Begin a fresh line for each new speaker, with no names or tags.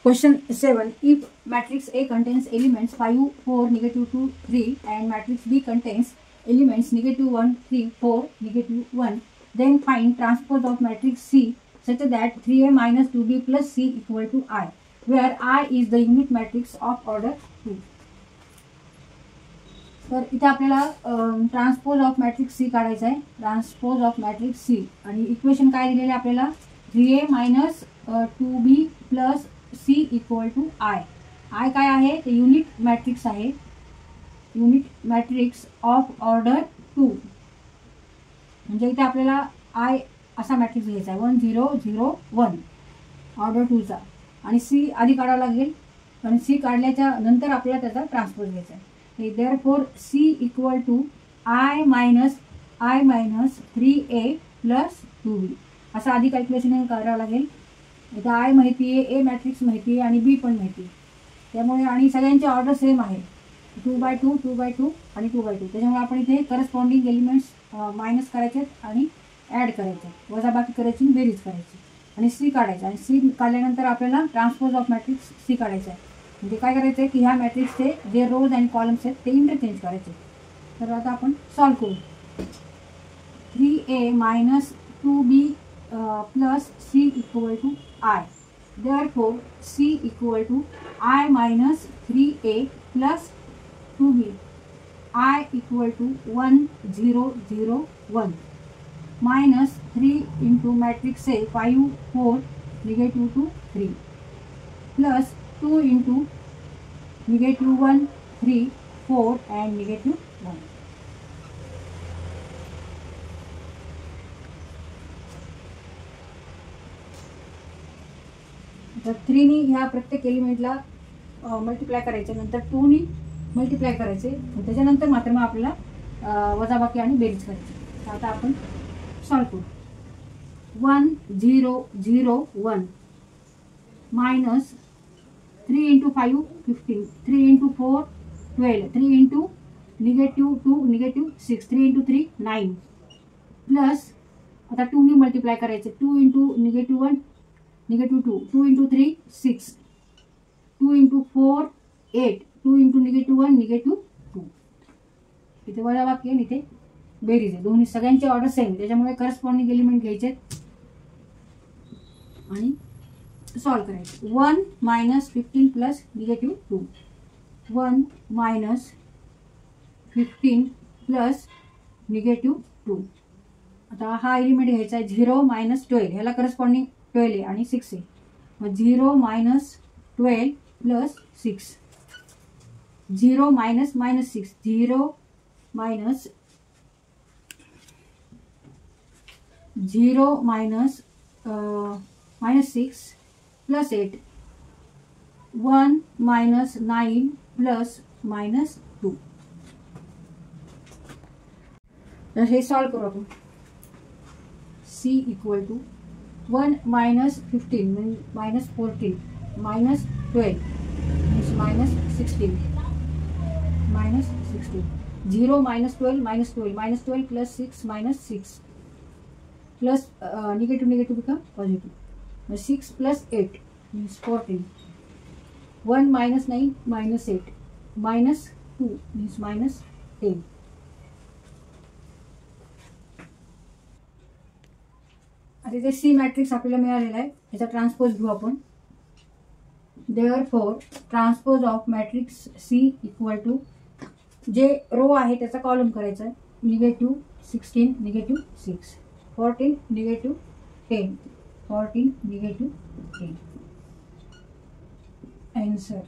Question 7. If matrix A contains elements 5, 4, negative 2, 3 and matrix B contains elements negative 1, 3, 4, negative 1, then find transpose of matrix C such that 3A minus 2B plus C equal to I, where I is the unit matrix of order 2. तर इथे आपल्याला transpose of matrix C काढायचा आहे. Transpose of matrix C आणि equation काय दिलेले आपल्याला 3A minus 2B plus C equal to I. I काय आहे ते युनिट मॅट्रिक्स आहे. युनिट मॅट्रिक्स ऑफ ऑर्डर 2 म्हणजे इथे आपल्याला आय असा मॅट्रिक्स घ्यायचा आहे 1 0 0 1 ऑर्डर 2चा आणि सी आधी काढावा लागेल आणि सी काढल्याच्या नंतर आपल्याला त्याचा ट्रान्सपोज घ्यायचा आहे. Therefore C equal to I minus 3A plus 2B असं आधी कॅल्क्युलेशन करावं लागेल. इथं आय माहिती आहे, ए मॅट्रिक्स माहिती आहे आणि बी पण माहिती आहे. त्यामुळे आणि सगळ्यांचे ऑर्डर सेम आहे 2/2 2/2 आणि 2/2. त्याच्यामुळे आपण इथे करस्पॉन्डिंग एलिमेंट्स मायनस करायचे आणि ॲड करायचे, वजाबाकी करायची, बेरीज करायची आणि सी काढायचा. आणि सी काढल्यानंतर आपल्याला ट्रान्सपोज ऑफ मॅट्रिक्स सी काढायचा आहे. म्हणजे काय करायचं आहे की ह्या मॅट्रिक्सचे जे रोज आणि कॉलम्स आहेत ते इंटरचेंज करायचे. तर आता आपण सॉल्व करू. 3A minus 2B plus C equal to I. Therefore C equal to I minus 3A plus 2B. I equal to 1 0 0 1 minus 3 into matrix A 5 4 negative 2 3 plus 2 into negative 1 3 4 and negative 1. तर 3 नी ह्या प्रत्येक एलिमेंटला multiply करायचे, नंतर 2 नी multiply करायचे, त्याच्यानंतर मात्र मग आपल्याला वजाबाकी आणि बेरीज करायची. आता आपण सॉल्व करू. 1 0 0 1 minus 3 into 5 15 3 into 4 12 3 into negative 2 negative 6 3 into 3 9 plus आता 2 नी मल्टिप्लाय करायचे 2 into negative 1 negative 2 2 into 3 6 2 into 4 8 2 into negative 1 negative 2. इथे वजाबाकी आहे, इथे बेरीज आहे. दोन्ही सगळ्यांचे ऑर्डर सेम, त्याच्यामुळे करस्पॉन्डिंग एलिमेंट घ्यायचे आणि सॉल्व करायचं. 1 minus 15 plus negative 2 1 minus 15 plus negative 2. आता हा एलिमेंट घ्यायचा आहे 0 मायनस 12, ह्याला करस्पॉन्डिंग 12 आहे आणि 6 आहे. मग 0 minus 12 plus 6 0 minus minus 6 0 minus 0 minus minus 6 plus 8 1 minus 9 plus minus 2. तर हे सॉल्व करू आपण. C equal to 1 minus 15 minus 14 minus 12 minus 16 minus 16 0 minus 12 minus 12 minus 12 plus 6 minus 6 plus negative negative become positive. 6 plus 8 means 14. 1 minus 9 minus 8 minus 2 means minus 10. आता इथे C matrix आपल्याला मिळालेला आहे, याचा ट्रान्सपोज घेऊ आपण. Therefore transpose of matrix C equal to जे row आहे त्याचा कॉलम करायचा आहे. Negative 16 negative 6 14 negative 10 14 negative 10. Answer